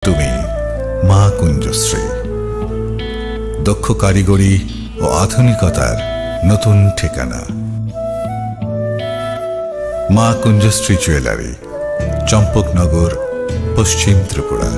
তুমি মা কুঞ্জশ্রী, দক্ষ কারিগরি ও আধুনিকতার নতুন ঠিকানা। মা কুঞ্জশ্রী জুয়েলারি, চম্পকনগর, পশ্চিম ত্রিপুরা।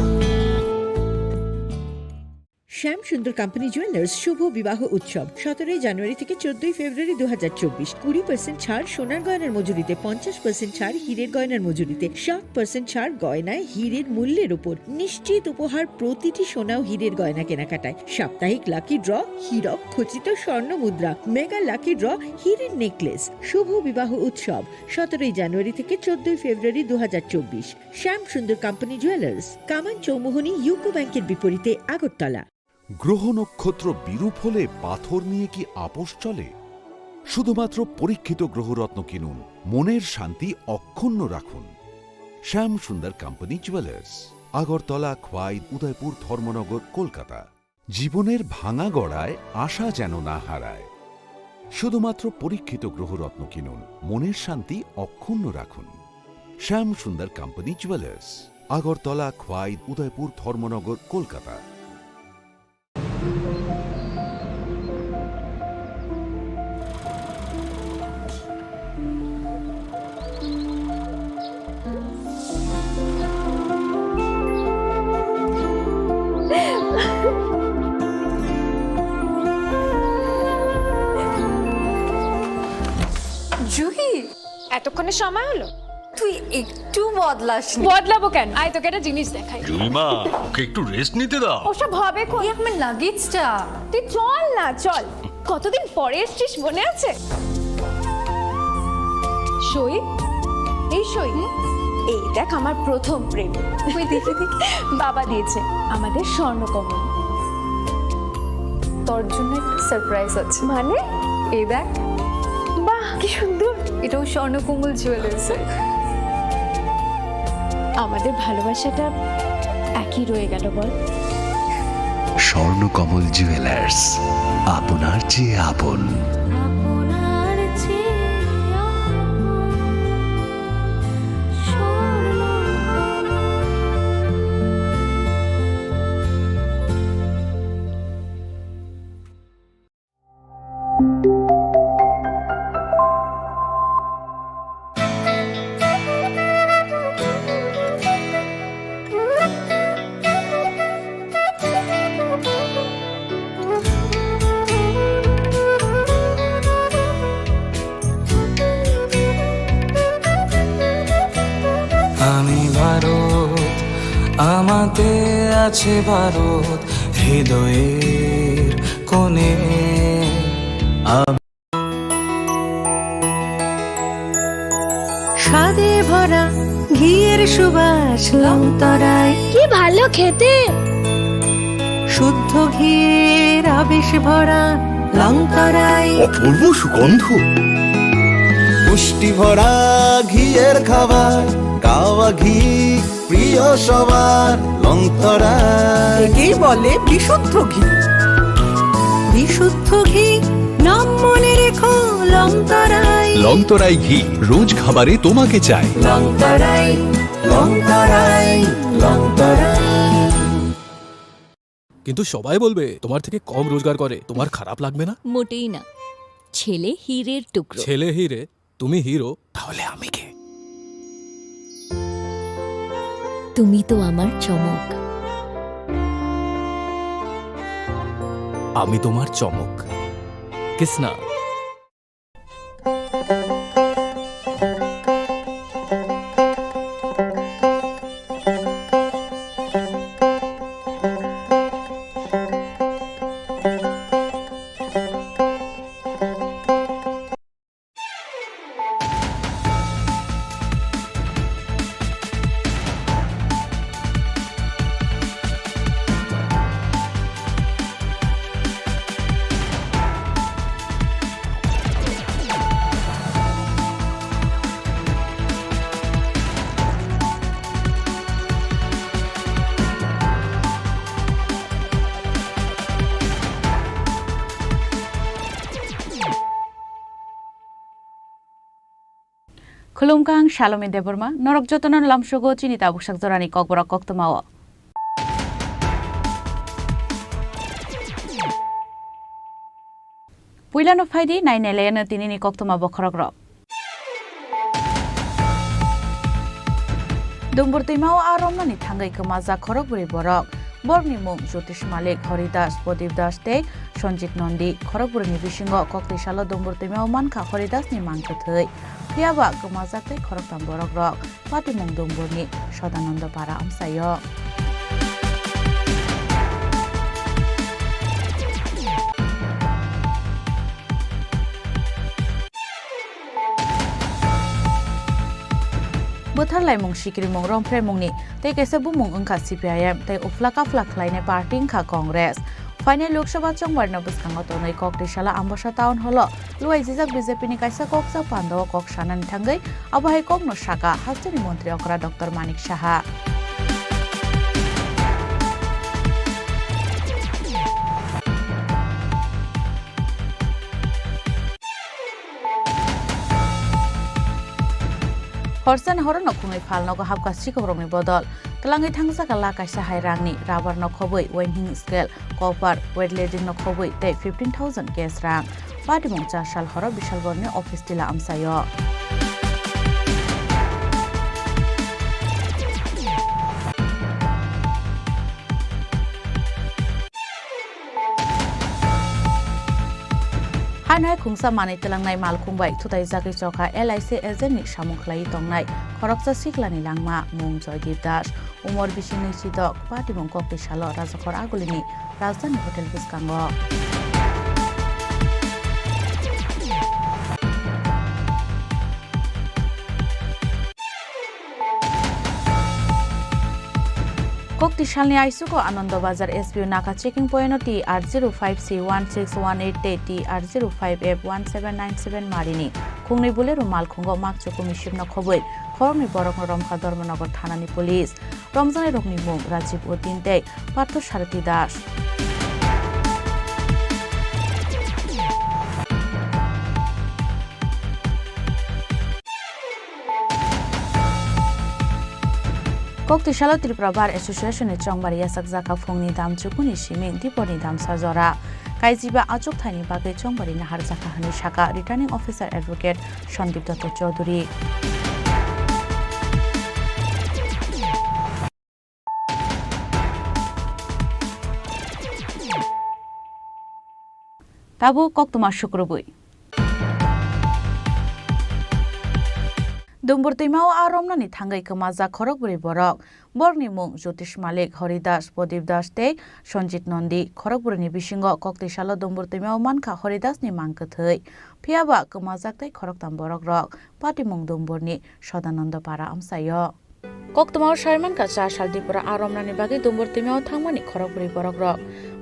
শ্যাম সুন্দর কোম্পানি জুয়েলার্স শুভ বিবাহ উৎসব 17 জানুয়ারি থেকে 14 ফেব্রুয়ারি 2024। 20% ছাড় সোনার গয়নার মজুরিতে, 50% ছাড় হীরের গয়নার মজুরিতে, 60% ছাড় গয়নায় হীরের মূল্যের উপর, নিশ্চিত উপহার প্রতিটি সোনা ও হীরের গয়না কেনাকাটায়, সাপ্তাহিক লাকি ড্র, হীরক খচিত স্বর্ণ মুদ্রা, মেগা লাকি ড্র, হীরের নেকলেস। শুভ বিবাহ উৎসব 17 জানুয়ারি থেকে 14 ফেব্রুয়ারি 2024। শ্যাম সুন্দর কোম্পানি জুয়েলার্স, কামান চৌমুহনী ইউকো ব্যাংকের বিপরীতে, আগরতলা। গ্রহ নক্ষত্র বিরূপ হলে পাথর নিয়ে কি আপোষ চলে? শুধুমাত্র পরীক্ষিত গ্রহরত্ন কিনুন, মনের শান্তি অক্ষুণ্ণ রাখুন। শ্যাম সুন্দর কোম্পানি জুয়েলার্স, আগরতলা, খোয়াই, উদয়পুর, ধর্মনগর, কলকাতা। জীবনের ভাঙা গড়ায় আশা যেন না হারায়। শুধুমাত্র পরীক্ষিত গ্রহরত্ন কিনুন, মনের শান্তি অক্ষুণ্ণ রাখুন। শ্যাম সুন্দর কোম্পানি জুয়েলার্স, আগরতলা, খোয়াই, উদয়পুর, ধর্মনগর, কলকাতা। জুহি, এতক্ষণে সময় হলো? তুই একটু বদলাসনি। বদলাবো কেন? আয় তোকে একটা জিনিস দেখাই। জুলিমা, ওকে একটু রেস্ট নিতে দাও। ওসব হবে কোন? আমার লাগেজটা। তুই চল না, চল। কতদিন পরে এসেছিস, মনে আছে? সই, এই সই, এই দেখ আমার প্রথম প্রেম। তুই দেখে দেখি। বাবা দিয়েছে আমাদের স্বর্ণকমল। তোর জন্য একটা সারপ্রাইজ আছে। মানে? এই দেখ, বাহ কি সুন্দর। এটাও স্বর্ণকমল জুয়েলার্সে। আমাদের ভালোবাসাটা একই রয়ে গেল বল। স্বর্ণকমল জুয়েলার্স, আপনার চেয়ে আপন। আমি ভারত, আমাতে আছে ভারত, হৃদয়ের কোণে। স্বাদে ভরা ঘিয়ের সুবাস লংতরায়, কি ভালো খেতে। শুদ্ধ ঘিয়ের আবেশ ভরা লংতরায়, অপূর্ব সুগন্ধ। পুষ্টি ভরা ঘিয়ের খাবার, কাওয়া ঘি প্রিয় সবার, লংতরা একেই বলে বিশুদ্ধ ঘি। বিশুদ্ধ ঘি নাম মনে রেখো, লংতরাই। লংতরাই ঘি রোজ খাবারে তোমাকে চাই। লংতরাই, লংতরাই, লংতরাই। কিন্তু সবাই বলবে তোমার থেকে কম রোজগার করে, তোমার খারাপ লাগবে না? মোটেই না। ছেলে হীরের টুকরো। ছেলে হিরে, তুমি হিরো, তাহলে আমি কে? তুমি তো আমার চমক। আমি তোমার চমক। Kisna? Khulumkang Shalome Deborma, Norok Jotonon Lamshogo, Chini Tabukshak Zorani Kokborok Koktomawa. Puilano Faidi, Nine Elena Tinini Koktuma Bokorogrok. Dumbur Timao Aromani Tangai Kamaza Korokburi Borok. Borni Mung Jyotish Malik Horidas Podib Das Te Sonjit Nondi Korokburi ni Bishingo Kokti Shalo Dumbur Timao Manka Horidas ni Mankathei Piaba Kamazate Koroktam Borogrok Pati Mung Dumbur ni Shodananda Para Amsayo Buthar lai mung shikiri mung rompre mung ni tei kaisa bu mung angka CPIM tei uflaka flaklaine party angka Congress final Lok Sabha chongbar na buskango tonai kokti shala ambasha town holo luai jijak BJP ni kaisa koksa pando kok sanan thangai abahai kok no saka hastani mantri okra Dr. Manik Saha Horsan horon nokungai phal nogo hapka sikobromni bodol talangai thangsa kala kaisa hairangni rubber no khoboi weighing scale copper weight leading no khoboi tei 15000 cash rang party mongcha sal horo bishal borni office tila amsayo Hanai khungsa mani telangnai mal khungbai thutai jagi chokha LIC agent ni samungkhlai tongnai khoroksa siklani langma mung Joydeep Das umor bisini sidok party mung kokti salo rajakhor agulini rajdhani hotel buskango Kokti shalni aisuko Anando Bazar SBU Naka checking point TR05C1618 TR05F1797 marini khungni bolero mal khungo makchoko mishim na khoboi khorni borok no romkha Dharmanagar thanani police Ramjani rokni mung Rajiv Uddin tei Partho Sarathi Das Kokti Shalo Tripura Bar Association ni Chongbari yasak jaka phongni dam chukuni siming diponi dam sajora kaijiba achuk thani bagai Chongbari nahar jaka hani shaka returning officer advocate Sandip Datta Chaudhary Tabu koktuma shukrubui Dumbur Timao Aromna ni Tangai Kamaza Korokburi Borok Borni Mung Jyotish Malik Horidas Podib Das Te Sonjit Nondi Korokburi ni Bishingo Kokti Shalo Dumbur Timao Manka Horidas ni Mankathei Piaba Kamazak tei Koroktam Borokrok Pati Mung Dumbur ni Shodananda Para Amsayo Koktumao Shaiman ka cha Shaldipura Aromna ni bagi Dumbur Timao Thangmani Korokburi Borokrok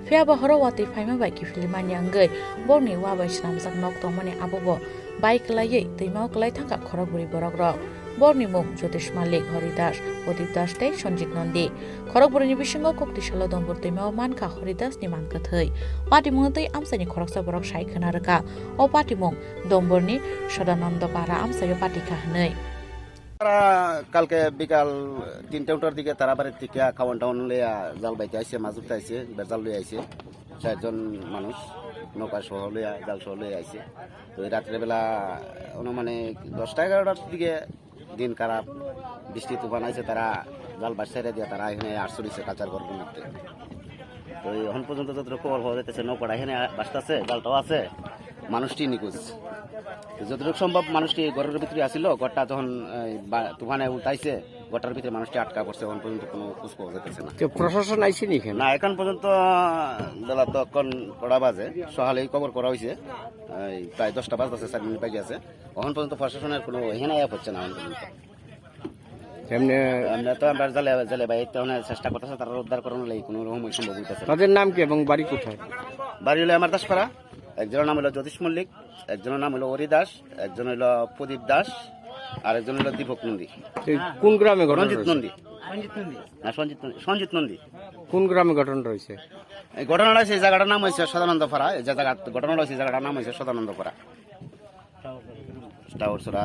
Piaba Horowati Faima bai Kifilimani Angai Borni Wabai Snamjak Nok Tongmani Abobo Bike layei Timao Klai Thangka Korokburi Borokrok Borni Mung Jyotish Malik Horidas Podib Das tei Sonjit Nondi Korokburi ni Bishingo Kokti Shalo Dumbur Timao Manka Horidas ni Mankathei Pati Mung tei Amsani Khoroksa Borok Sai Khanaraka O Pati Mung Dumbur ni Shodananda Para Amsayo Pati Kahnei কালকে বিকাল 3টার দিকে তারা বাড়ির থেকে খাওয়ান town লইয়া জাল বাইতে আইছে মাছ ধরতে আইছে জাল লইয়া আইছে 4 জন মানুষ নৌকা সহ লইয়া জাল সহ লইয়া আইছে তো রাত্রে বেলা অনুমানিক 10টা-11টার দিকে দিন খারাপ বৃষ্টি তুফান আইছে তারা জাল বাস ছেড়ে দিয়ে তারা এখানে আশ্রইছে কাচার গর্ভের মধ্যে তো এখন পর্যন্ত যতটুকু খবর পাওয়া যাইতেছে নৌকাটা এখানে বাসটাছে জালটাও আছে মানুষটি নিখোঁজ যতটুকু সম্ভব মানুষটি ঘরের ভিতরে আসিল ঘরটা যখন তুফানে উল্টাইছে ঘরটার ভিতরে মানুষটি আটকা পড়ছে এখন পর্যন্ত কোনো খোঁজ পাওয়া যাচ্ছে না প্রশাসন আইসেনি না এখন পর্যন্ত বেলা তো এখন কড়া বাজে সকালেই খবর করা হয়েছে প্রায় 10টা বাজতেছে 4 মিনিট বাকি আছে এখন পর্যন্ত প্রশাসনের কোনো এখানে আয়া হচ্ছে না এখন পর্যন্ত আমরা তো আমরা জালে ভাই চেষ্টা করতেছে তারা উদ্ধার করানোর লাগি কোনো রকম সম্ভব হইতেছে তাদের নাম কি এবং বাড়ি কোথায় বাড়ি হলো আমার দাসপাড়া একজনের নাম হলো জ্যোতিষ মল্লিক একজনের নাম হলো হরি দাস একজন হলো প্রদীপ দাস আর একজন হলো দীপক নন্দী কোন গ্রামে রঞ্জিত নন্দী সঞ্জিত নন্দী কোন গ্রামে ঘটনা রয়েছে এই ঘটনাটা হয়েছে এই জায়গাটার নাম হয়েছে সদানন্দপাড়া যে জায়গা ঘটনাটা হয়েছে জায়গাটার নাম হয়েছে সদানন্দপাড়া টাওয়ার ছড়া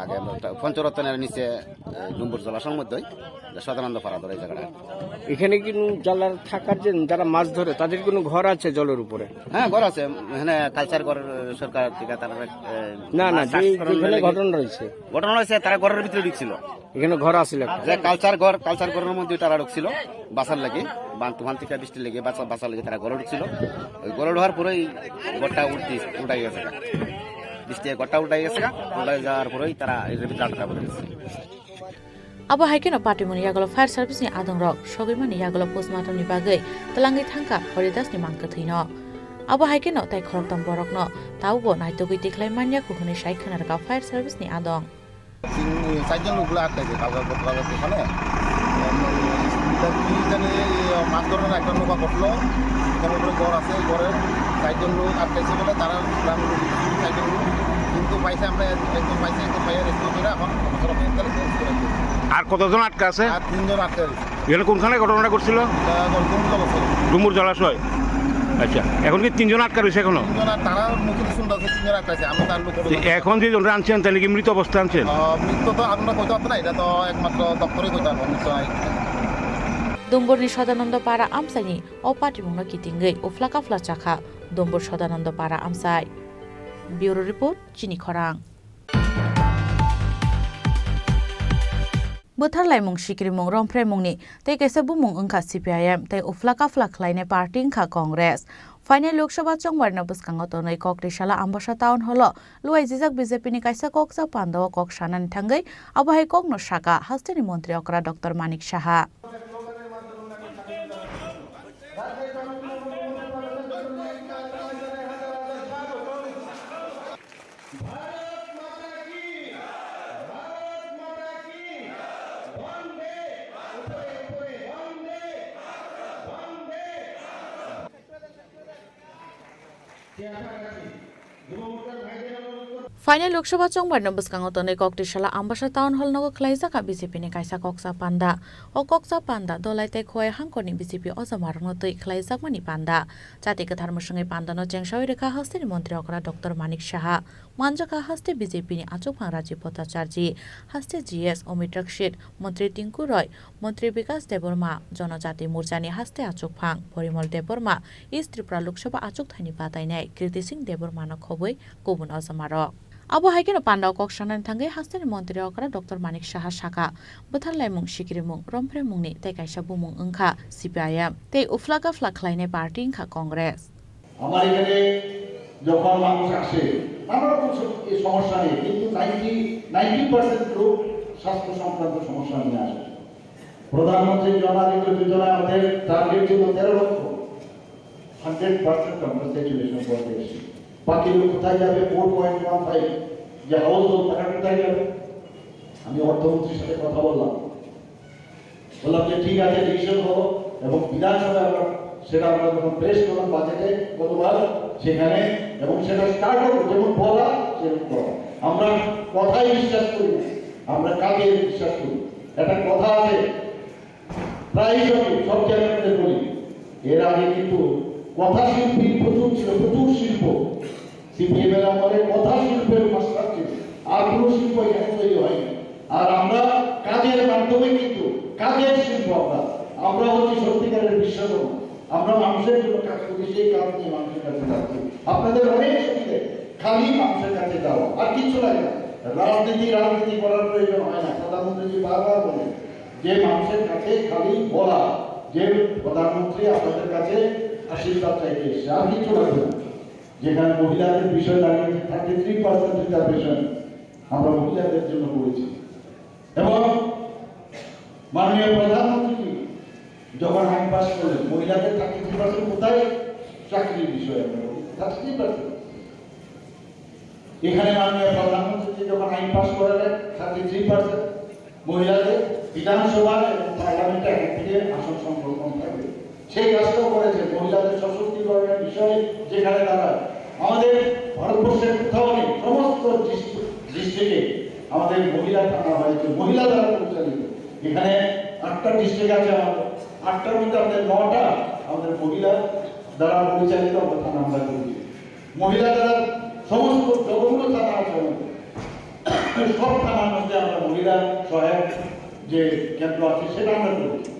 আগে আমরা পঞ্চরত্নের নিচে ডুম্বুর জলাশয়ের মধ্যে সদানন্দ পাড়া ধরে এই জায়গাটা। এখানে কি জলার থাকার যে যারা মাছ ধরে তাদের কোনো ঘর আছে জলের উপরে? হ্যাঁ, ঘর আছে, এখানে কালচার ঘর সরকার থেকে তারা না না, যেখানে ঘটনা রয়েছে তারা ঘরের ভিতরে ঢুকছিল। এখানে ঘর আছিল যে কালচার ঘরের মধ্যে তারা ঢুকছিল বাসার লাগে, বান তুফান থেকে বৃষ্টির লেগে বাসার লেগে তারা ঘরে ঢুকছিল। ওই ঘরে ঢোয়ার পরেই ঘরটা উল্টাই গেছে, বৃষ্টি ঘরটা উল্টাই গেছে, উল্টাই যাওয়ার পরেই তারা এর ভিতরে আটকা পড়ে গেছে। Abo haikeno patimoni yagalo fire service ni adong rok sogimani yagalo postmortem ni bagai telangi thangka horidas ni mangkathino. Abo haikeno tai khoroktam borok no taubo naitogui tiklai manya kuhuni shaikhanar ka fire service ni adong. চারজন লোকগুলো আটকাইছে কালকে ওখানে মাছ ধরার একটা নৌকা করলো, এখানে উপরে ঘর আছে, ঘরের চারজন লোক আটকাইছে বলে তারা চারজন লোক কিন্তু পাইছে, আমরা একজন পাইছে, একজন পাইয়া রেস্কিউ করে এখন আর কতজন আটকা আছে? আর 3 জন আটকা আছে। এখানে কোনখানে ঘটনাটা করছিল? ডুমুর জলাশয়। আচ্ছা, এখন কি 3 জন আটকা রয়েছে? এখনো 3 জন, তারা মুখে শুনতে 3 জন আটকা আছে। আমরা তার লোক এখন যে জনরা আনছেন তাহলে কি মৃত অবস্থা আনছেন? মৃত তো আমরা কইতে পারবো না, এটা তো একমাত্র দপ্তরে কইতে পারবো, মৃত নাই। Domborni Sadananda para amsani o patimungno kitingai o flaka flachakha Dombor Sadananda para amsai. Bureau report Chini Khorang. Bothar laimung sikri mung romphre mungni tei kaisa bumung ongkha CPIM tei o flaka flakhlaine party ongkha Congress. Final Lok Sabha chongbarno buskango tonoi Kokrishala Ambasha Town Hall luai jijak BJP ni kaisa koksa pandawa kok sanan thangai abahai kokno saka hasteni mantri okra Dr. Manik Saha. Final Lok Sabha chongbarno buskango tonoi Kokrishala Ambasha Town Hall nogo khlaijaka BJP ni kaisa koksa panda o koksa panda dolai tei khoi hangkoni BJP ojamarno tei khlaijakmani panda jati kathar musungai panda no chengshawi rekha hasteni mantri okra Dr. Manik Saha manjaka haste BJP ni achukphang Rajiv Bhattacharji haste GS Omit Rakshit mantri Tinku Roy mantri Bikas Deborma Jonojati Morchani haste achukphang Porimol Deborma East Tripura Lok Sabha achukthani patainai Kirti Singh Deborma no khoboi kobun ojamarok. Abo haikeno pandao koksanan thangai hasteni mantri okra Dr. Manik Saha Saka bothar laimung sikri mung romphre mungni tei kaisa bumung ongkha CPIM tei uflaka flakhlaine party ongkha Congress. আমার এখানে যখন মানুষ আসে নানা রকম সমস্যা নেই, কিন্তু 90% লোক স্বাস্থ্য সংক্রান্ত সমস্যা নিয়ে আসে। প্রধানমন্ত্রী জন আরোগ্য যোজনা আমাদের টার্গেট ছিল 13 লক্ষ, 100% আমরা স্যাচুরেশন করতে এসেছি। বাকি লোক কোথায় যাবে? 4.15 যে হাউস হোল্ড টাকা কোথায় যাবে? আমি অর্থমন্ত্রীর সাথে কথা বললাম যে ঠিক আছে ডিসিশন হলো এবং বিধানসভায় সেটা আমরা যখন পেশ করলাম বাজেটে গতবার সেখানে এবং সেটা স্টার্ট হলো যেমন বলা সেরকম করা। আমরা কথাই বিশ্বাস করি না, আমরা কাজে বিশ্বাস করি। একটা কথা আছে প্রায় সব জায়গাতে বলি, এর আগে কিন্তু কথা শিল্পী প্রচুর ছিল, প্রচুর শিল্প সিপিএমের আমলে কথা শিল্পের মাস্টার ছিল, আর কোনো শিল্প এখানে তৈরি হয়নি। আর আমরা কাজের মাধ্যমে কিন্তু কাজের শিল্প আমরা হচ্ছে সত্যিকারের বিশ্বকর্মা। আমরা মানুষের জন্য কাজ করি, সেই কাজ নিয়ে মানুষের কাছে যাচ্ছি। আপনাদের অনেক সুবিধে, খালি মানুষের কাছে যাওয়া আর কিছু লাগে না। রাজনীতি করার প্রয়োজন হয় না। প্রধানমন্ত্রী বারবার বলেন যে মানুষের কাছে খালি বলা যে প্রধানমন্ত্রী আপনাদের কাছে আশীর্বাদ চাইতে এসেছে, আর কিছু লাগবে না। যেখানে মহিলাদের বিষয় দাঁড়িয়েছে 33% রিজার্ভেশন আমরা মহিলাদের জন্য করেছি। এবং মাননীয় প্রধানমন্ত্রী যখন আইন পাস করলেন মহিলাদের 33% কোথায় চাকরির বিষয়ে 33%। এখানে মাননীয় প্রধানমন্ত্রী যখন আইন পাস করালেন 33% মহিলাদের বিধানসভা এবং পার্লামেন্টে এক থেকে আসন সংরক্ষণ থাকবে। সেই কাজটাও করেছে মহিলাদের সশক্তিকরণের বিষয়ে যেখানে তারা আমাদের ভারতবর্ষের কোথাও নেই, সমস্ত ডিস্ট্রিক্টে আমাদের মহিলা থানা হয়েছে, মহিলা দ্বারা পরিচালিত। এখানে 8টা ডিস্ট্রিক্ট আছে আমাদের, 8টার মধ্যে আমাদের 9টা আমাদের মহিলা দ্বারা পরিচালিত থানা আমরা করেছি। মহিলা দ্বারা সমস্ত যতগুলো থানা আছে আমাদের সব থানার মধ্যে আমরা মহিলা সহায়ক যে কেন্দ্র আছে সেটা আমরা করেছি।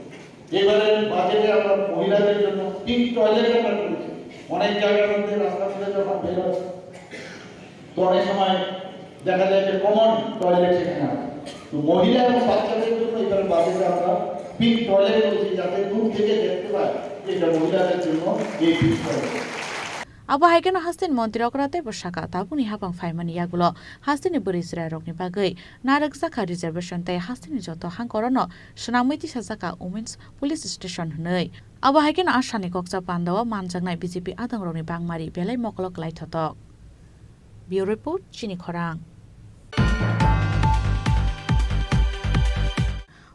এবারে বাজেটে আমরা মহিলাদের জন্য পিঙ্ক টয়লেট আমরা করেছি। অনেক জায়গার মধ্যে রাস্তা থেকে যখন বের হয় তো অনেক সময় দেখা যায় যে কমন টয়লেট সেখানে আছে। তো মহিলা এবং বাচ্চাদের জন্য এবার বাজেটে আমরা পিঙ্ক টয়লেট করেছি, যাতে দূর থেকে দেখতে পায় এটা মহিলাদের জন্য এই pink toilet. Abo haikeno hastin montir okrate bersaka tabuni hapang faimani yagulo hastini berisra rokni bagai narak zaka reservation tai hastini joto hangkorono senamiti sazaka women's police station hnei abo haikeno ashani kokja pandawa manjangnai BJP adang rokni bangmari belai moklok lai thotok Bureau report Chini Khorang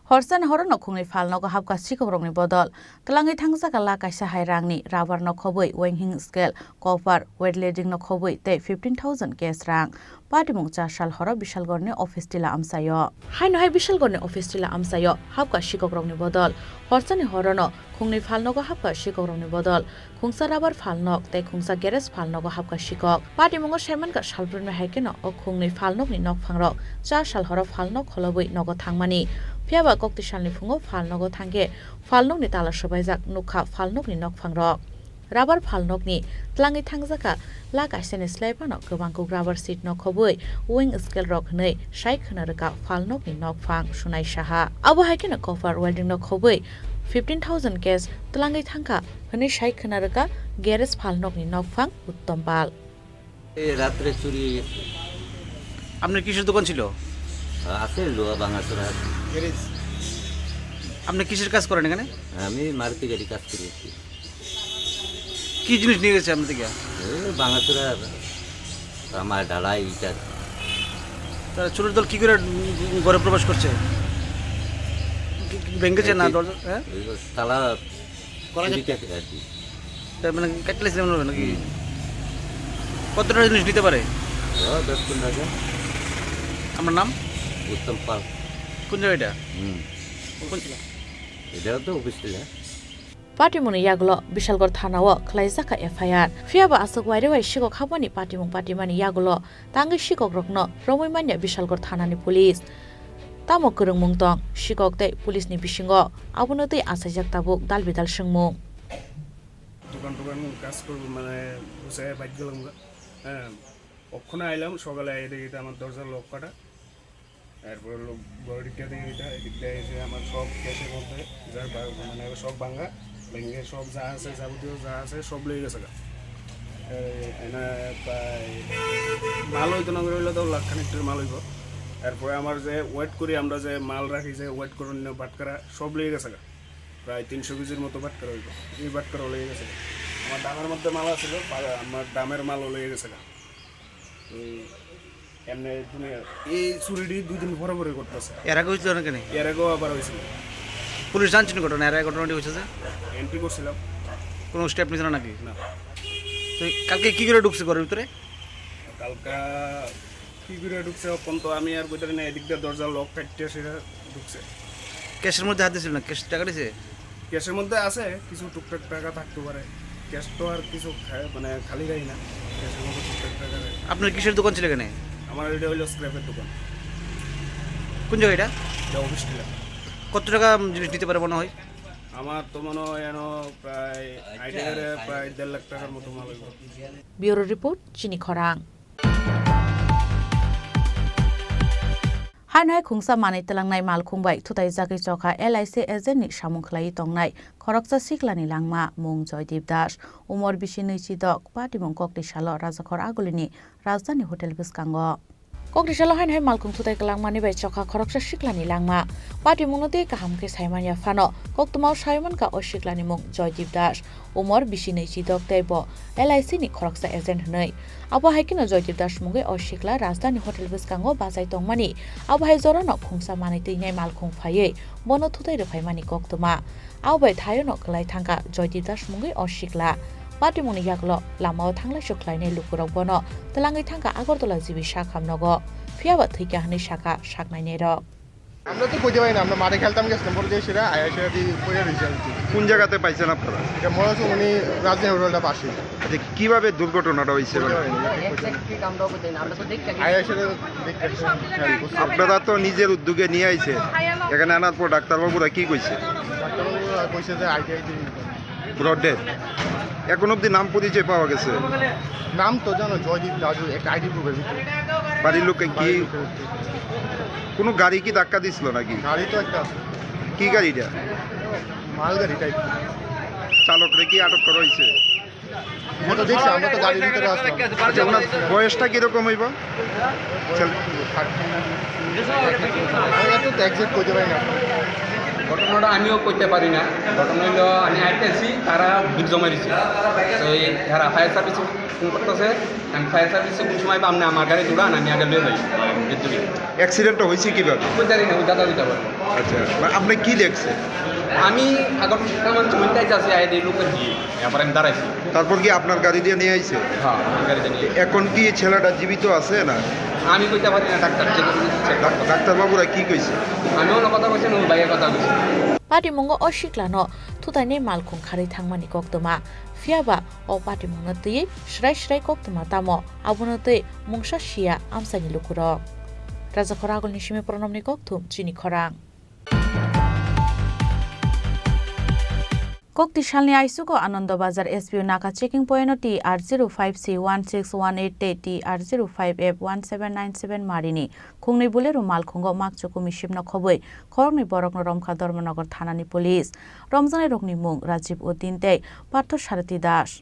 Horsan horono khungni falno ko hapka sikobrongni bodol tlangai thangsaka la kaisa hairangni rubber no khoboi weighing scale copper weight leading no khoboi te 15000 cash rang patimung cha sal horo bishal gorne office tila amsayo haino hai bishal gorne office tila amsayo hapka sikobrongni bodol horsani horono khungni falno ko hapka sikobrongni bodol khungsa rubber falno te khungsa garage falno ko hapka sikok patimung seman ka salbrun me haikeno o khungni falno ni nok phangrok cha sal horo falno kholoboi nogo thangmani Piaba kokti shalni fungo falnogo thange falnog ni tala sobaijak nukha falnog ni nok phangrok rubber falnog ni tlangi thangjaka la kaisene slaipano gobang kok rubber seat no khoboi wing scale rok nei shai khonarka falnog ni nok phang sunai saha abo haikena copper welding no khoboi 15000 case tlangi thangka hone shai khonarka garage falnog ni nok phang uttom pal এই রাতে চুরি আপনার কিসের দোকান ছিল আছে লোয়া বাঙাচোরা আপনি কিসের কাজ করেন এখানে আমি মারুতি গাড়ি কাজ করি কি জিনিস নিয়ে গেছে আপনার থেকে বাঙাচোরা আমার ঢালাই ইটা তারা চোরের দল কি করে ঘরে প্রবেশ করছে ভেঙেছে না দরজা হ্যাঁ তালা করা যায় মানে কাটলেছে নাকি কত টাকা জিনিস নিতে পারে 10-15 আপনার নাম উত্তম পাল কোন জায়গাটা এটাও তো office Patimuni yaglo Bishalgor Thanawo Klaisaka FIR Fiaba Asok Wairewai Shiko Khabani Patimani yaglo Tangi Shikok Rokno Romoimanya Bishalgor Thanani Police Tamo Kurung Mungtong Shikok Te Police ni Bishingo Abunote Asajak Tabuk Dalbidal Shengmung দোকান কাজ করব মানে বসে bike গেলাম হ্যাঁ ওখানে আইলাম সকালে এদিকে আমার দরজার লক কাটা এরপর লোক বড়িটা দিয়ে এদিক দিয়ে এসে আমার সব ক্যাশের মধ্যে যার মানে সব ভাঙা ভেঙে সব যা আছে যাবতীয় যা আছে সব লেগে গেছে এনে প্রায় মাল হইতো না করে হইলে তো লাখখানিকটার মাল হইব এরপরে আমার যে ওয়েট করি আমরা যে মাল রাখি যে ওয়েট করে নিয়ে বাটকারা সব লেগে গেছে প্রায় 300 কেজির মতো বাটকারা হইব এই বাটকারাও লেগে গেছে আমার দামের মধ্যে মাল আছিল আমার দামের মালও লেগে গেছে এমনি এই চুরিটি 2 দিন পরে করতেছে এর আগে হয়েছিল না কেন এর আগেও আবার হয়েছিল পুলিশ জানছিল ঘটনা এর আগে ঘটনাটি হয়েছে যে এন্ট্রি করছিলাম কোনো স্টেপ নিছিল নাকি না তো কালকে কি করে ঢুকছে ঘরের ভিতরে কালকা কি করে ঢুকছে কোন তো আমি আর কইতারি না এদিক দিয়ে দরজা লক কাটতে সেটা ঢুকছে ক্যাশের মধ্যে হাত দিছিল না ক্যাশ টাকা দিছে ক্যাশের মধ্যে আছে কিছু টুকটাক টাকা থাকতে পারে ক্যাশ তো আর কিছু মানে খালি রাই না ক্যাশের মধ্যে টুকটাক টাকা আপনার কিসের দোকান ছিল এখানে আমার এটা হলো স্ক্র্যাপের দোকান কোন জায়গা এটা অফিস ছিল কত টাকা জিনিস নিতে পারে মনে হয় আমার তো মনে হয় প্রায় আইডিয়ারে প্রায় 1.5 লাখ টাকার মতো মাল হইব Bureau report Chini Khorang Hanoi khungsa mani telangnai mal khungbai thutai jagi chokha LIC agent ni samungkhlai tongnai khoroksa siklani langma mung Joydeep Das umor bishi neichi dok patimung kokti salo rajakhor agulini rajdhani hotel biskango kokti salo hanoi malkhung thutai kalangmani bai chokha khoroksa siklani langma patimung note kahamke saimania phano koktumau saiman ka osiklani mung Joydeep Das umor bishi neichi dok teibo LIC ni khoroksa agent hnei abo haikino Joydeep Das mungai osikla rajdhani hotel biskango bazai tongmani abo hai jorano khungsa mani teinai malkhung phaiye bono thutai ro phaimani koktuma abai thayono klai thangka Joydeep Das mungai osikla patimuni yaklo lamao thanglai suklainai lukurok bono telangai thangka Agartala jibi sakhamnogo phiaba thika hne saka saknainai ro আমরা তো কইতে পারি না, আমরা মাঠে খেলতাম গেছিলাম পরে সেরা সেরা দিয়ে পড়ে রয়েছে আর কি। কোন জায়গাতে পাইছেন আপনারা? এটা মনে হচ্ছে উনি রাজধানী হোটেলটা পাশে। আচ্ছা, কিভাবে দুর্ঘটনাটা হয়েছে? আপনারা তো নিজের উদ্যোগে নিয়ে আইছে, এখানে আনার পর ডাক্তারবাবুরা কি কইছে? ডাক্তারবাবুরা কইছে যে আইটিআই ব্রড ডেথ। এখন অব্দি নাম পরিচয় পাওয়া গেছে? নাম তো জানো জয়দীপ দাজু, একটা আইডি প্রুফের ভিতরে। বাড়ির লোকে কি কোনো গাড়ি কি ধাক্কা দিছিল নাকি? গাড়ি তো একটা কি গাড়িটা? মালগাড়ি টাইপ। চালকরে কি আটক করা হয়েছে? আমরা তো দেখছি, আমরা তো গাড়ির ভিতরে আসলাম। আচ্ছা, ওনার বয়সটা কিরকম হইব? এত তো এক্সাক্ট কইতে পারি না। ঘটনাটা আমিও করতে পারি না। ঘটনা হইলো আমি আইতেছি, তারা ভিড় জমা দিচ্ছে। তো এই যারা ফায়ার সার্ভিস ফোন করতেছে, আমি ফায়ার সার্ভিসে কোন সময় পাম না, আমার গাড়ি দৌড়ান, আমি আগে লয়ে যাই। অ্যাক্সিডেন্টটা হয়েছে কিভাবে? ওই জানি না, ওই দাদা দিতে পারবো। আচ্ছা, আপনি কি দেখছেন? আমি আগর আমার জমিটাই যাচ্ছি, আইডি লোকের দিয়ে এরপর আমি দাঁড়াইছি। তারপর কি আপনার গাড়ি দিয়ে নিয়ে আইছে? হ্যাঁ, আমার গাড়িতে নিয়ে। এখন কি ছেলেটা জীবিত আছে না? আমি কইতে পারি না, ডাক্তার ডাক্তারবাবুরা কি কইছে? আমি অন্য কথা কইছি না, ওই ভাইয়ের কথা কইছি। পাটিমুঙ্গ অশিক্লানো থুতাইনে মালখুং খারি থাংমানি কক্তমা ফিয়াবা ও পাটিমুঙ্গ তৈ শ্রাই শ্রাই কক্তমা তামো আবুনো তৈ মুংসা শিয়া আমসানি লুকুরক রাজা খরাগল নিশিমে প্রণমনি কক্তুম চিনি খরাং Koktishalni Aisugo Anandabazar SBU Naka checking point TR05C1618 TR05F1797 Marini Kungni Bulero Malkungo Makchoko Mishimna Khoboi Korni Borok Romka Dormanagar Thanani Police Romzani Rokni Mung Rajiv Uddin Tei Partho Sharati Dash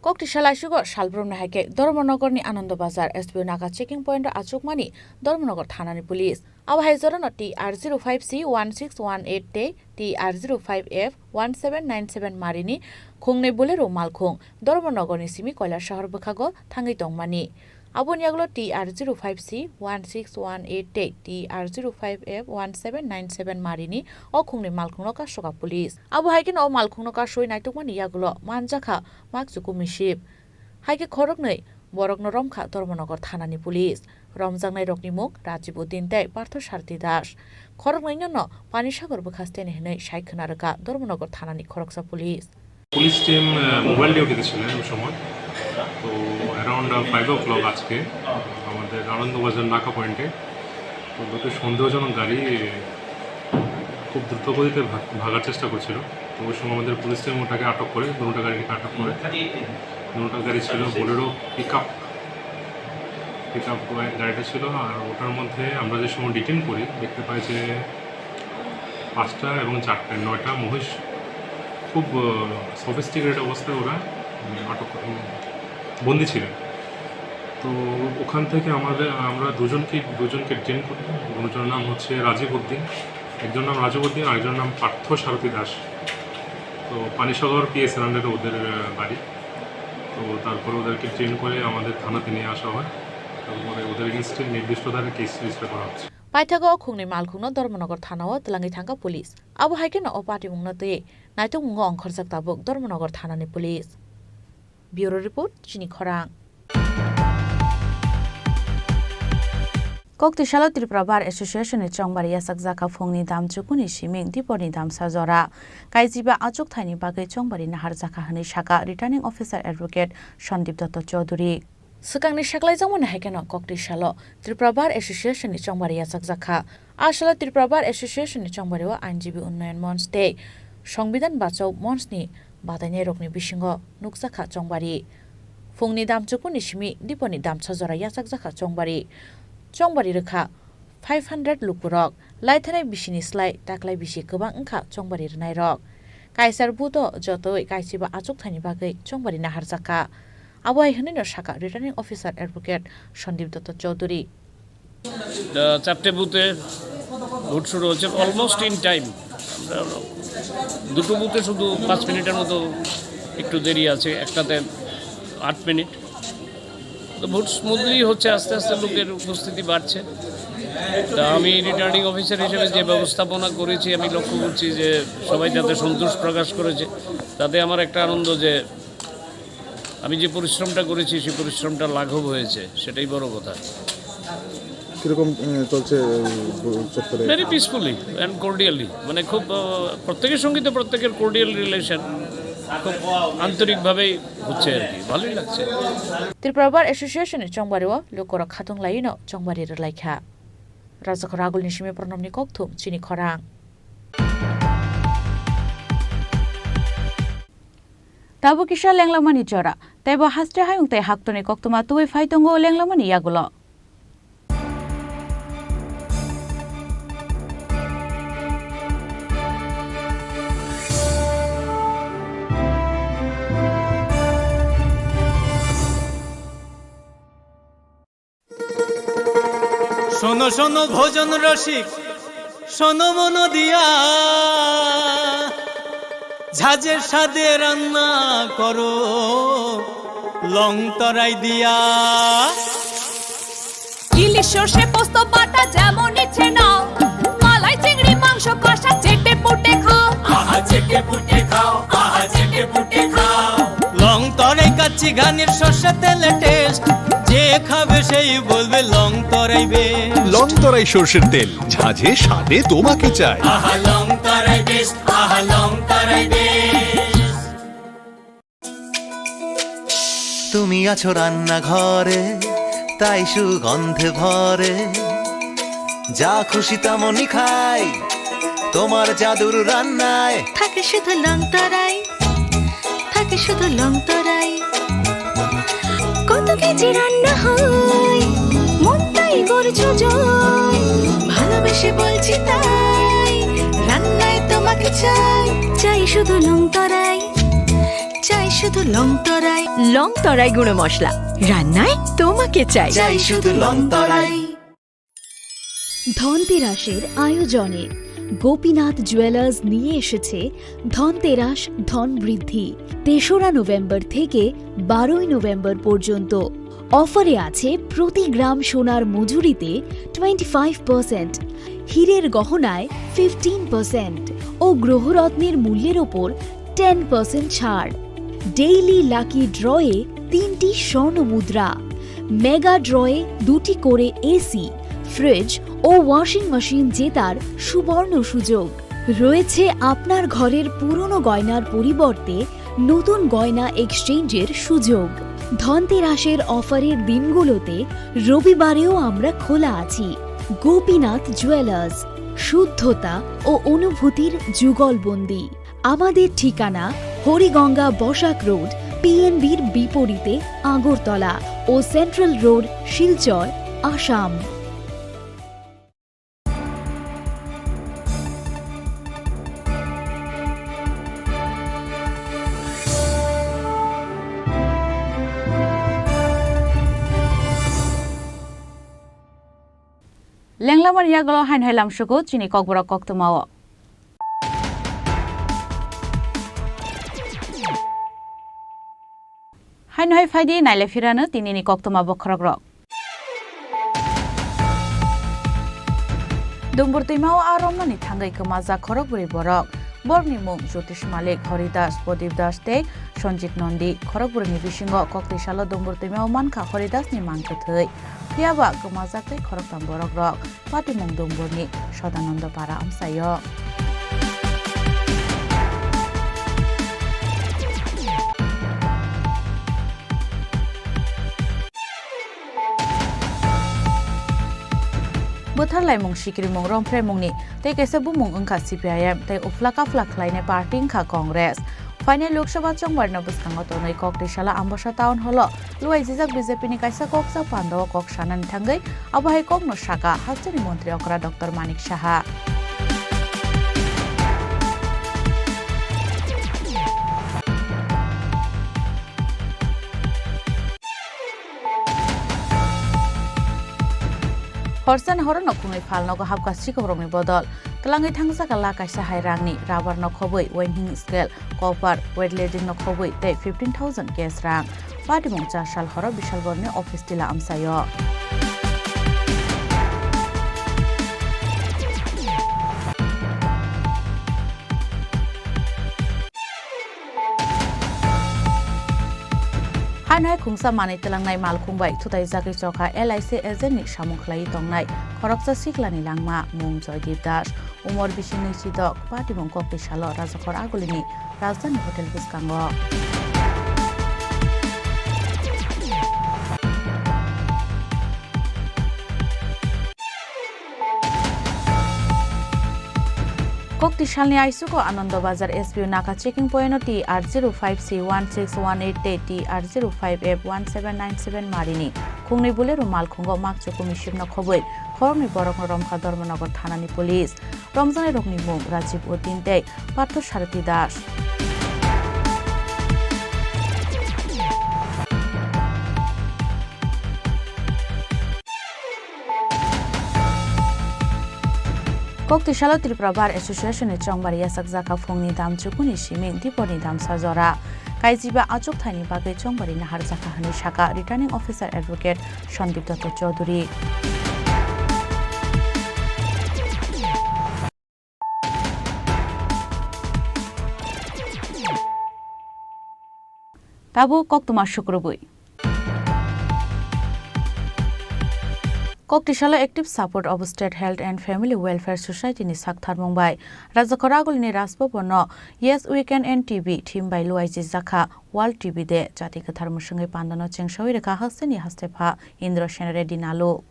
Koktishala Sugar Shalbrum Hake, Dormonogorni Anandabazar, SBU Naka checking point Achukmani, Dormonogar Thanani Police. Our Hazarana TR05C1618 TR05F1797 Marini, Kungne Bulero Malkung, Dormonogorni Simi Kola Shahar Bakago, Tangitong Mani. Abonyaglo TR05C1618 TR05F1797 Marini, or Kungni Malkunoka Shoka Police. Abu Hiking or Malkunoka showing Naitumani Yaglo, Manjaka, Maxuku Miship. Hike Korokne, Borokno Romka, Dormonogor Thanani Police. Romzangai Rokni Muk, Rajibuddin Day, Partho Sharti Dash. Korokno, Panishagor Bukastin, Shaikanaraka, Dormonogor Thanani Koroksa Police. Police team mobile duty ছিলেন ওই সময় তো around 5 o'clock আজকে আমাদের আনন্দবাজার নাকা পয়েন্টে তো দুটো সন্দেহজনক গাড়ি খুব দ্রুত গতিতে ভাগার চেষ্টা করছিল তো ওই সময় আমাদের পুলিশ টিম ওটাকে আটক করে দুটো গাড়িকে আটক করে দুটো গাড়ি ছিল বোলেরো পিকআপ গাড়িটা ছিল আর ওটার মধ্যে আমরা যে সময় ডিটেইন করি দেখতে পাই যে 5টা এবং 4টায় 9টা মহিষ খুব সফিস্টিকেটেড অবস্থায় ওরা আটক বন্দি ছিল তো ওখান থেকে আমরা দুজনকে ডিটেইন করি দুজনের নাম হচ্ছে রাজীব উদ্দিন একজন নাম রাজীব উদ্দিন আরেকজনের নাম পার্থ সারথী দাস তো পানিসাগর পিএসএল আন্ডারে ওদের বাড়ি তো তারপরে ওদেরকে ট্রেন করে আমাদের থানাতে নিয়ে আসা হয় তারপরে ওদের এগেইনস্টে নির্দিষ্ট ধারায় কেস রেজিস্টার করা হচ্ছে Paithago Kungni Malkuno Dormonogor Thanawa Tlangi Thanga Police. Abu Haikeno O Party Mungnote Naitung Ngong Khorsak Tabuk Dormonogor Thanani Police. Bureau Report Chini Khorang Koktishala Tripura Bar Association Chongbari Yasak Zaka Phongni Dam Chukuni Shiming Diponi Dam Sajora Kaijiba Achuk Thaini Bagai Chongbari Nahar Zaka Hani Shaka Returning Officer Advocate Shandip Dotto Chaudhuri Sukangni Shaklai Jamon Haikeno Koktishala Tripura Bar Association Chongbari Yasak Zaka Ashala Tripura Bar Association Chongbari wa Ainjibi Unnayan Mons Day Songbidan Bachau Monsni Badaine Rokni Bishingo Nukzaka Chongbari Phongni Dam Chukuni Shimi Diponi Dam Sajora Yasak Zaka Chongbari Chongbari Rekha 500 Lukburok Laithanai Bishini Slai Taklai Bishi Gobang Engkha Chongbari Renai Rok Kaisar Buto Jotoi Kaisiba Achuk Thani Bagai Chongbari Nahar Zaka Awai Hanino Shaka Returning Officer Advocate Shandip Dotto Chaudhuri চারটে বুথে vote শুরু হচ্ছে almost in time দুটো বুথে শুধু 5 মিনিটের মতো একটু দেরি আছে একটাতে 8 মিনিট তো ভোট স্মুথলি হচ্ছে, আস্তে আস্তে লোকের উপস্থিতি বাড়ছে। তা আমি রিটার্নিং অফিসার হিসেবে যে ব্যবস্থাপনা করেছি, আমি লক্ষ্য করছি যে সবাই যাতে সন্তোষ প্রকাশ করেছে, তাতে আমার একটা আনন্দ যে আমি যে পরিশ্রমটা করেছি সেই পরিশ্রমটা লাঘব হয়েছে, সেটাই বড় কথা। কীরকম চলছে চত্বরে? ভেরি পিসফুলি অ্যান্ড কোর্ডিয়ালি, মানে খুব প্রত্যেকের সঙ্গে তো প্রত্যেকের কোর্ডিয়াল রিলেশন খুব আন্তরিকভাবেই হচ্ছে আর কি, ভালোই লাগছে। ত্রিপুরা বার এসোসিয়েশনের চংবারিও লোকরা খাতং লাইনো চংবারির লাইখা রাজাখর আগুলনি সিমে প্রণমনি ককথুম চিনি খরাং। তাবো কিসা লেংলামানি জরা তাইবো হাস্টে হায়ুং তাই হাক্তনি কক্তমা তুই ফাইতঙ্গো লেংলামানি ইয়াগুলো শোনো শোনো ভোজন রসিক, শোনো মন দিয়া, ঝাঁঝের সাদে রান্না করো লং তরাই দিয়া। ইলিশ সর্ষে পোস্ত বাটা যেমন ইচ্ছে নাও, মালাই চিংড়ি মাংস কষা চেটে পুটে খাও, আহা চেটে পুটে খাও, আহা চেটে পুটে খাও। লং তরাই কাচ্চি ঘানির সর্ষে তেলে টেস্ট, যে খাবে সেই বলবে লং তরাই বেশ। লং তরাই সর্ষের তেল, ঝাঁঝে স্বাদে তোমাকে চাই। আহা লং তরাই বেশ, আহা লং তরাই বেশ। তুমি আছো রান্নাঘরে, তাই সুগন্ধে ভরে, যা খুশি তেমনই খাই তোমার জাদুর রান্নায়। থাকে শুধু লং তরাই, থাকে শুধু লং তরাই। কত কেজি রান্না হয়, মন তাই করছো জয়, ভালোবেসে বলছি তাই, রান্নায় তোমাকে চাই, চাই শুধু লং তরাই, চাই শুধু লং তরাই। লং তরাই গুঁড়ো মশলা, রান্নায় তোমাকে চাই, চাই শুধু লং তরাই। ধনতেরাসের আয়োজনে গোপীনাথ জুয়েলার্স নিয়ে এসেছে ধনতেরাস ধন বৃদ্ধি। ৩রা নভেম্বর থেকে ১২ই নভেম্বর পর্যন্ত অফারে আছে প্রতি গ্রাম সোনার মজুরিতে 25%, হীরের গহনায় 15% ও গ্রহরত্নের মূল্যের ওপর 10% ছাড়। ডেইলি লাকি ড্রয়ে 3টি স্বর্ণ মুদ্রা, মেগা ড্রয়ে 2টি করে এসি, ফ্রিজ ও ওয়াশিং মেশিন জেতার সুবর্ণ সুযোগ রয়েছে। আপনার ঘরের পুরনো গয়নার পরিবর্তে নতুন গয়না এক্সচেঞ্জের সুযোগ। ধনতেরাসের অফারের দিনগুলোতে রবিবারেও আমরা খোলা আছি। গোপীনাথ জুয়েলার্স, শুদ্ধতা ও অনুভূতির যুগলবন্দি। আমাদের ঠিকানা হরিগঙ্গা বসাক রোড, পিএনবির বিপরীতে আগরতলা ও সেন্ট্রাল রোড, শিলচর, আসাম। লেংলামার ইয়াগুলো হাইন হাইলাম সুকো চিনি ককবরক কক্তমাও হাইন হাই ফাইদি নাইলে ফিরানো তিনিনি কক্তমা বখরক রক দুম্বুর তৈমাও আরমনানি থাঙ্গাই কমাজা খরক বুড়ি বরক বরনি মুং জ্যোতিষ মালিক হরিদাস প্রদীপ দাস তে সঞ্জিত নন্দী খরকপুরনি বিসিংহ কক্তিশাল দুম্বুর তৈমাও মানখা হরিদাস নি মানকে থৈ ইয়াবা কমাজা তে খরকতাম বরক রক পাটি মুং দুম্বুরনি সদানন্দ পারা আমসায় बोथार लाइमुं सिकिरि मुं रंफ्राय मुंनि तै कैसे बुमुं अंखा सीपीआईएम तै उफ्लाका फ्लाखलाइने पार्टी अंखा कांग्रेस फाइनल लोकसभा चंगबारनो बुसखांगो तनै कक्तिशाला आम्बसा टाउन हल लुवाइ जिजाक बीजेपी नि काइसा कक्सा पान्दाव कक सानानि थांगै आबहाय ककनो शाखा हास्टनि मन्त्री अकरा doctor Manik Saha Horsan horo no khungai phalno go hapka sikorong ni bodol tlangai thangsa kala kaisa hairangni rubber no khoboi weighing scale copper weight lifting no khoboi tei 15000 cash rang pati mong cha sal horo bishal borne office tila amsayo Hanai khungsa mani telangnai malkhungbai thutai jagri chokha LIC agent ni samungkhlai tongnai khoroksa siklani langma mung Joydeep Das umor bisini chidok pati mong kokti salo rajakhor agulini rajdhani hotel buskango Kokti shalni aisuko Anando Bazar SBU Naka checking point oti R05C1618 te R05F1797 marini khungni bulero malkhungo makcho commission no khoboi khorni borok romkha Dharmanagar thanani police Ramjani rokni mung Rajiv Uddin te Partho Sarathi Das Kokti Shala Tripura Bar Association Chongbari Sakjaka Phongni Dam Chukuni Siming Diponi Dam Sajora Kaijiba Achuk Thani Bagai Chongbari Nahar Jaka Hani Shaka Returning Officer Advocate Shandip Datta Chaudhary Tabu Koktuma Shukrubui Kokti Shala Active Support of State Health and Family Welfare Society ni Sakthar Mumbai Rajakhoragul ni Rasbono Yes We Can End TB Team by Luaiji Zakha World TB de Jati Kathar Musungi Pandano Chengshawi Rekha Hasteni Hastepa Indra Shenare Dinalo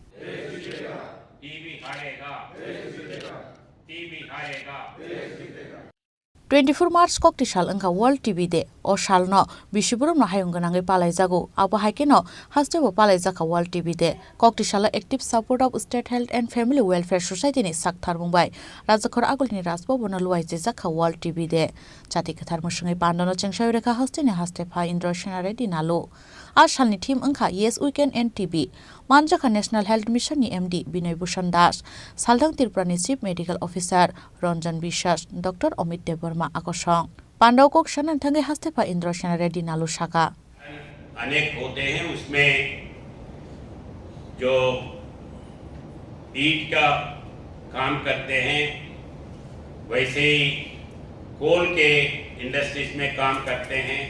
24 March Kokti Shal Angka World TV de O Shal no Bishiburum no Hayunganangi Palai Jago Abu Haikeno Hastebo Palai Jaka World TV de Kokti Shala Active Support of State Health and Family Welfare Society ni Sakthar Mumbai Rajakhor Agulni Rasbono Luaiji Jaka World TV de Jati Kathar Musungi Pandano Chengshawi Rekha Hasteni Hastepa Indra Shenare Dinalo Ashalni team Angka Yes We Can End TB Manjaka National Health Mission ni MD Binoy Bhushan Das Saldang Tripura ni Chief Medical Officer Ranjan Bishas Dr. Amit Deborma Akosong Pandav को क्षण थंगे हस्ते पर इंद्र सेना रेड्डी नालू शाखा अनेक होते हैं उसमें जो ईट का काम करते हैं वैसे ही कोल के इंडस्ट्रीज में काम करते हैं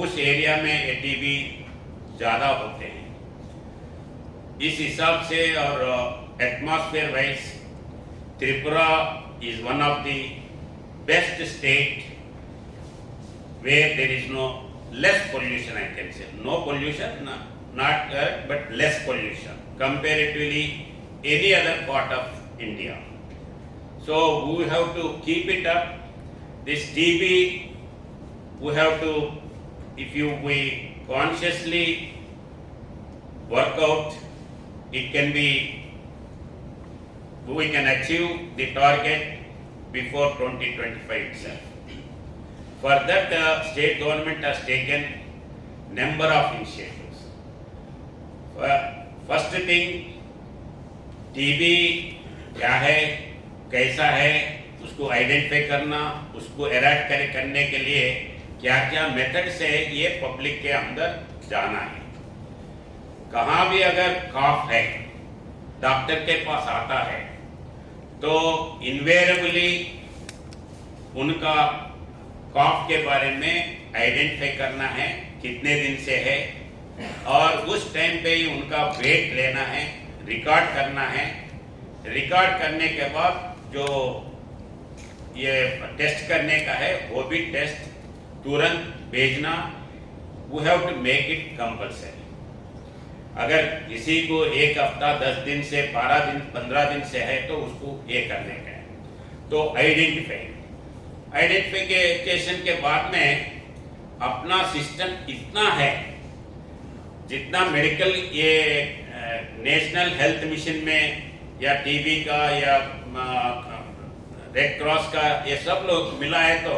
उस एरिया में एटीबी ज्यादा होते हैं इस हिसाब से और atmosphere wise Tripura is one of the best state where there is no less pollution, I can say. No pollution, not but less pollution comparatively any other part of India. So we have to keep it up. This TB, we have to, if we consciously work out, it can be, we can achieve the target before 2025 itself. For that, state government has taken number of initiatives. First thing, TB क्या है, कैसा है, उसको identify करना, उसको एराड करने के लिए क्या-क्या मेथड से ये पब्लिक के अंदर जाना है. कहाँ भी अगर कॉफ है, डॉक्टर के पास आता है, तो इन्वेरेबली उनका कॉफ के बारे में आइडेंटिफाई करना है कितने दिन से है और उस टाइम पे ही उनका वेट लेना है रिकॉर्ड करना है रिकॉर्ड करने के बाद जो ये टेस्ट करने का है वो भी टेस्ट तुरंत भेजना we have to make it compulsory अगर किसी को एक हफ्ता 10 दिन से 12 दिन 15 दिन से है तो उसको ये करने का है तो आइडेंटिफिकेशन के बाद में अपना सिस्टम इतना है जितना मेडिकल ये नेशनल हेल्थ मिशन में या टीबी का या रेड क्रॉस का ये सब लोग मिला है तो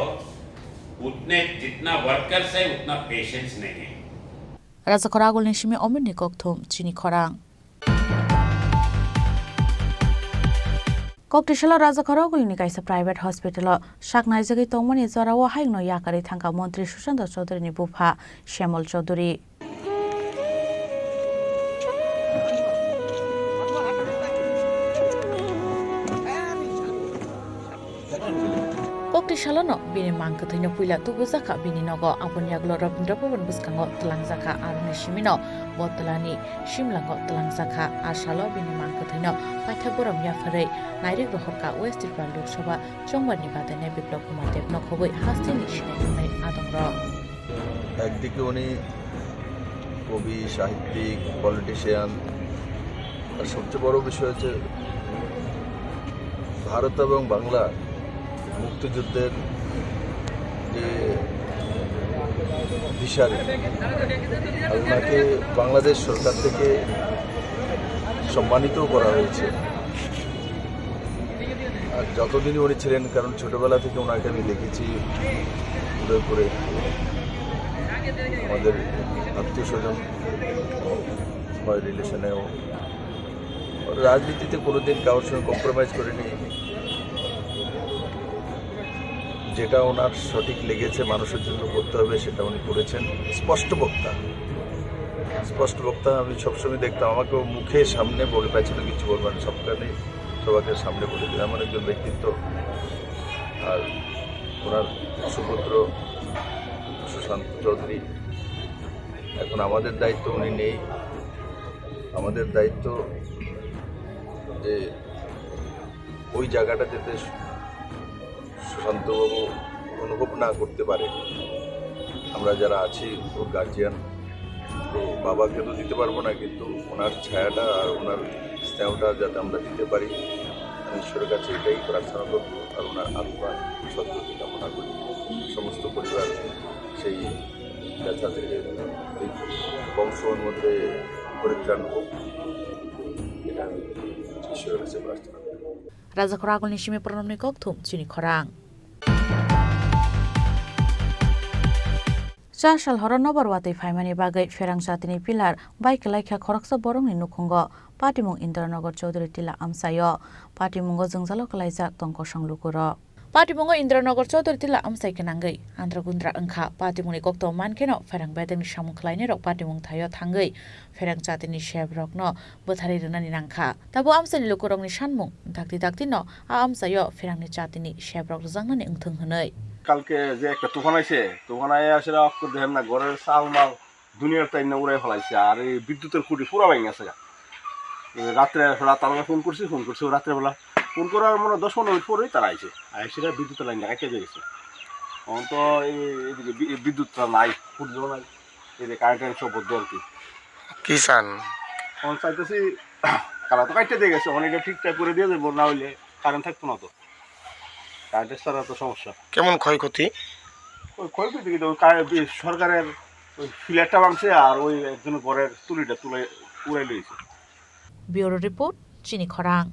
उतने जितना वर्कर्स है उतना पेशेंट्स नहीं है Rajakhoragul ni shimi omen ni kokthum Chini Khorang Koktishala Raja Khorogulni kaisa private hospital saknai jagai tongmani jarawa haingno yakari thangka Mantri Sushant Chaudhary ni bupha Shyamol Chaudhary Koktishala no bini mangka thino puila tubu jaka bini nogo abon yaglo Rabindra Bhavan buskango tlang jaka aruni shimino botlani shimlango tlang jaka asalo bini mangka thino paithaboram yafarai nairik rohorka West Tripura Lok Sabha chongbarni badane biplop kumar dev nokhoboi hastini shinai adongro একদিকে উনি কবি সাহিত্যিক politician আর সবচেয়ে বড় বিষয় হচ্ছে ভারত এবং বাংলা মুক্তিযুদ্ধের যে দিশারি আর ওনাকে বাংলাদেশ সরকার থেকে সম্মানিতও করা হয়েছে আর যতদিনই উনি ছিলেন কারণ ছোটবেলা থেকে ওনাকে আমি দেখেছি উদয়পুরে আমাদের আত্মীয় স্বজন হয় রিলেশনেও রাজনীতিতে কোনোদিন কারোর সঙ্গে কম্প্রোমাইজ করেনি যেটা ওনার সঠিক লেগেছে মানুষের জন্য করতে হবে সেটা উনি করেছেন স্পষ্ট বক্তা আমি সবসময় দেখতাম আমাকে মুখে সামনে বলে পাইছিল কিছু বলবেন সবাইকে সামনে বলে দিলাম এমন একজন ব্যক্তিত্ব আর ওনার সুপুত্র সুশান্ত চৌধুরী এখন আমাদের দায়িত্ব উনি নেই আমাদের দায়িত্ব যে ওই জায়গাটা যাতে সুশান্তবাবু অনুভব না করতে পারে আমরা যারা আছি ওর গার্জিয়ান তো বাবাকে তো দিতে পারবো না কিন্তু ওনার ছায়াটা আর ওনার স্নেহটা যাতে আমরা দিতে পারি আমি ঈশ্বরের কাছে এটাই প্রার্থনা করবো আর ওনার আত্মার সদ্গতি কামনা করি সমস্ত পরিবার সেই ব্যথা থেকে এই বংশের মধ্যে পরিত্রাণ হোক এটা আমি ঈশ্বরের কাছে প্রার্থনা করি Raja Khoragulni shime pranamni kokthum Chini Khorang Chashal horon nobar watei phaimani bagai ferang satini pilar bike laikha khoroksa borongni nukhungo Patimung Indranagar Chaudhary Tila amsayo Patimungo jungzalo kalaijak tongko sanglukuro Patimungo Indranagar Chaudhary Tila amsai kenangai Andra Gundra angkha Patimungni kokto mankeno ferang bedengni samung khlaini rok Patimung thayo thangai ferang satini shebrok no bothari runani nangkha tabo amsani lukurongni sanmung dakti no a amsayo ferangni chatini shebrok jangnani ungthung hnai কালকে যে একটা তুফান আইছে তুফান আইয়া আসলে অক্ষর দেখেন না ঘরের চাল মাল দুনিয়ার তাই না উড়াই ফেলাইছে আর এই বিদ্যুতের খুঁটি পুরা ভেঙে গেছে রাত্রে তারা ফোন করছি রাত্রেবেলা ফোন করার মনে 10-15 মিনিট পরেই তারা আইছে সেটা বিদ্যুতের লাইন কেটে গেছে এখন তো এইদিকে বিদ্যুৎটা নাই খুঁটিও নাই এই যে কারেন্ট সব বদ্ধ আর কি চান এখন চাইতেছি কারা তো কাটতে দিয়ে গেছে অনেকটা ঠিকঠাক করে দিয়ে দেবো না হইলে কারেন্ট থাকতো না তো কারেন্টের ছাড়া তো সমস্যা কেমন ক্ষয়ক্ষতি ক্ষয়ক্ষতি কিন্তু সরকারের ওই ফিলারটা ভাঙছে আর ওই একজন ঘরের তুলিটা উড়াই লইছে ব্যুরো রিপোর্ট চিনি খরাং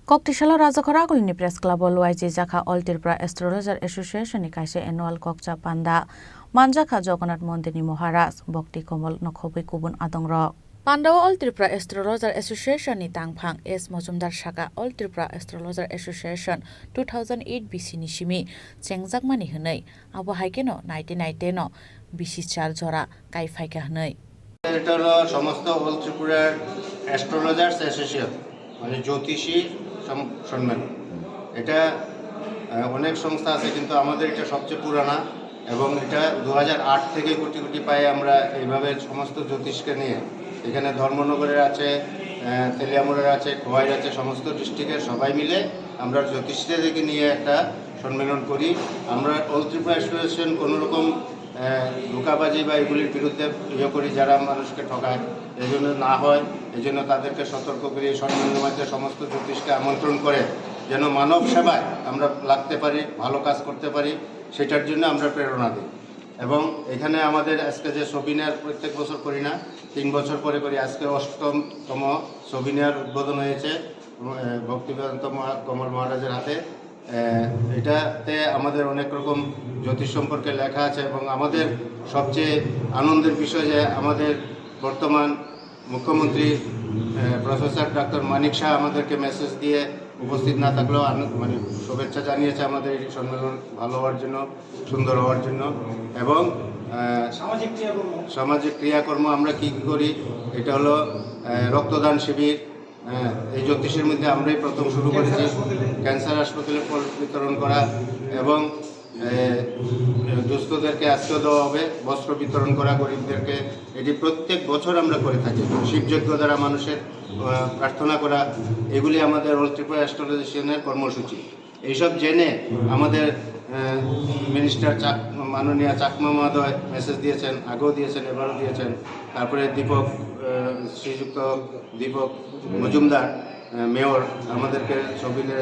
Koktishala Raja Khoragulni Press Club Olwaiji Jaka All Tripura Astrologer Association ni kaise annual kokcha panda Manjaka Jagannath Mondir ni Maharaj Bhakti Komal Nokhoboi Kubun Adongro Pandawa All Tripura Astrologer Association ni tangphang S Mojumdar Shaka All Tripura Astrologer Association 2008 BC ni shimi chengjakmani hnei abo haikeno 1990 no BC 4 jora kaifaika hnei এটা হলো সমস্ত all ত্রিপুরার astrologers association মানে জ্যোতিষী সম্মেলন এটা অনেক সংস্থা আছে কিন্তু আমাদের এটা সবচেয়ে পুরানা এবং এটা 2008 থেকে কোটি কোটি পায়ে আমরা এইভাবে সমস্ত জ্যোতিষকে নিয়ে এখানে ধর্মনগরের আছে তেলিয়ামুড়ের আছে খোয়াইর আছে সমস্ত ডিস্ট্রিক্টের সবাই মিলে আমরা জ্যোতিষীদেরকে নিয়ে একটা সম্মেলন করি আমরা অল ত্রিপুরা অ্যাসোসিয়েশন কোনোরকম ধোঁকাবাজি বা এগুলির বিরুদ্ধে করি যারা মানুষকে ঠকায় এই জন্য না হয় এই জন্য তাদেরকে সতর্ক করি সম্মেলনের মাধ্যমে সমস্ত জ্যোতিষকে আমন্ত্রণ করে যেন মানব সেবায় আমরা লাগতে পারি ভালো কাজ করতে পারি সেটার জন্য আমরা প্রেরণা দিই এবং এখানে আমাদের আজকে যে সবিনার প্রত্যেক বছর করি না 3 বছর পরে করি আজকে 8তম সবিনার উদ্বোধন হয়েছে ভক্তিবেদান্ত কমল মহারাজের হাতে এটাতে আমাদের অনেক রকম জ্যোতিষ সম্পর্কে লেখা আছে এবং আমাদের সবচেয়ে আনন্দের বিষয় যে আমাদের বর্তমান মুখ্যমন্ত্রী প্রফেসর ডক্টর মানিক শাহ আমাদেরকে মেসেজ দিয়ে উপস্থিত না থাকলেও মানে শুভেচ্ছা জানিয়েছে আমাদের এই সম্মেলন ভালো হওয়ার জন্য, সুন্দর হওয়ার জন্য। এবং সামাজিক ক্রিয়াকর্ম আমরা কী কী করি, এটা হলো রক্তদান শিবির। এই জ্যোতিষের মধ্যে আমরাই প্রথম শুরু করেছি ক্যান্সার হাসপাতালে ফল বিতরণ করা, এবং দুস্থদেরকে আশ্রয় দেওয়া হবে, বস্ত্র বিতরণ করা গরিবদেরকে। এটি প্রত্যেক বছর আমরা করে থাকি। শিবযজ্ঞ দ্বারা মানুষের প্রার্থনা করা, এগুলি আমাদের অল ত্রিপুরা অ্যাস্ট্রোলজিশনের কর্মসূচি। এইসব জেনে আমাদের মিনিস্টার মাননীয় চাকমা মহোদয় মেসেজ দিয়েছেন, আগেও দিয়েছেন, এবারও দিয়েছেন। তারপরে শ্রীযুক্ত দীপক মজুমদার মেয়র আমাদেরকে ছবিতে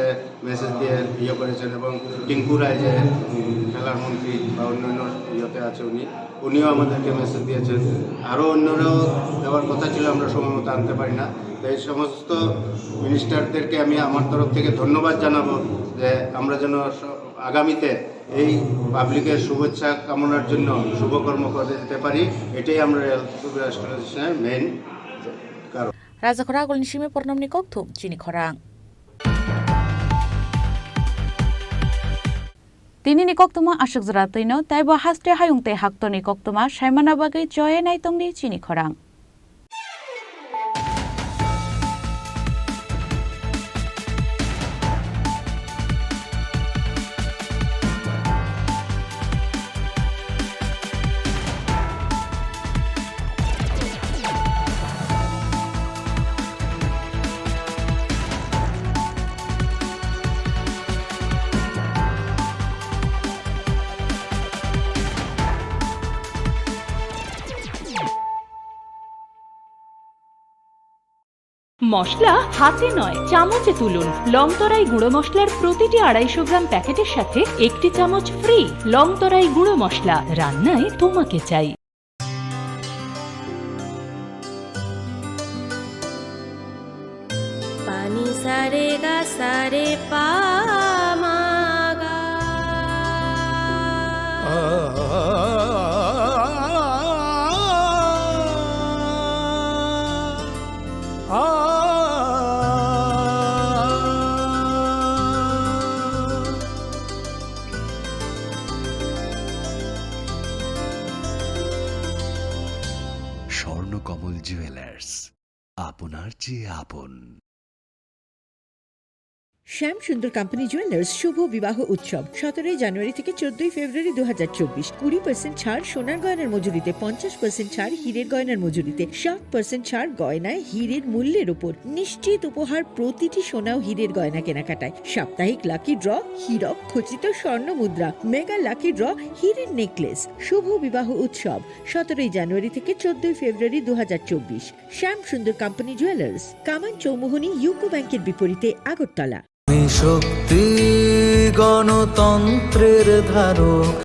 মেসেজ দিয়ে করেছেন, এবং টিঙ্কু রায় যে খেলার মন্ত্রী বা অন্যান্য ইয়েতে আছে উনিও আমাদেরকে মেসেজ দিয়েছেন। আরও অন্যরাও দেওয়ার কথা ছিল, আমরা সময় মতো আনতে পারি না। তো এই সমস্ত মিনিস্টারদেরকে আমি আমার তরফ থেকে ধন্যবাদ জানাবো যে আমরা যেন আগামীতে এই পাবলিকের শুভেচ্ছা কামনার জন্য শুভকর্ম করে যেতে পারি। এটাই আমরা অ্যাস্ট্রোলজিশনের মেইন কারণ। Raja Khorang ulin shime pornom ni kok thup Chini Khorang. Tini ni kok tuma ashuk zratino taibo haste hayungte hakto ni kok tuma shaimana bagai joye nai tongni Chini Khorang. মশলা হাতে নয় চামচে তুলুন। লংতরাই গুঁড়ো মশলার প্রতিটি 250 গ্রাম প্যাকেটের সাথে 1টি চামচ ফ্রি। লংতরাই গুঁড়ো মশলা, রান্নায় তোমাকে চাই। পানি সারে গা সারে পা মা গা। স্বর্ণকমল জুয়েলার্স, আপনার চেয়ে আপন। শ্যাম সুন্দর কোম্পানি জুয়েলার্স শুভ বিবাহ উৎসব 17 জানুয়ারি থেকে 14 ফেব্রুয়ারি 2024। 20% ছাড় সোনার গয়নার মজুরিতে, 50% ছাড় হীরের গয়নার মজুরিতে, 60% ছাড় গয়নায় হীরের মূল্যের উপর। নিশ্চিত উপহার প্রতিটি সোনা ও হীরের গয়না কেনাকাটায়। সাপ্তাহিক লাকি ড্র, হীরক খচিত স্বর্ণ মুদ্রা, মেগা লাকি ড্র, হীরের নেকলেস। শুভ বিবাহ উৎসব 17 জানুয়ারি থেকে 14 ফেব্রুয়ারি 2024। শ্যাম সুন্দর কোম্পানি জুয়েলার্স, কামান চৌমুহনী ইউকো ব্যাংকের বিপরীতে, আগরতলা। শক্তি গণতন্ত্রের ধারক।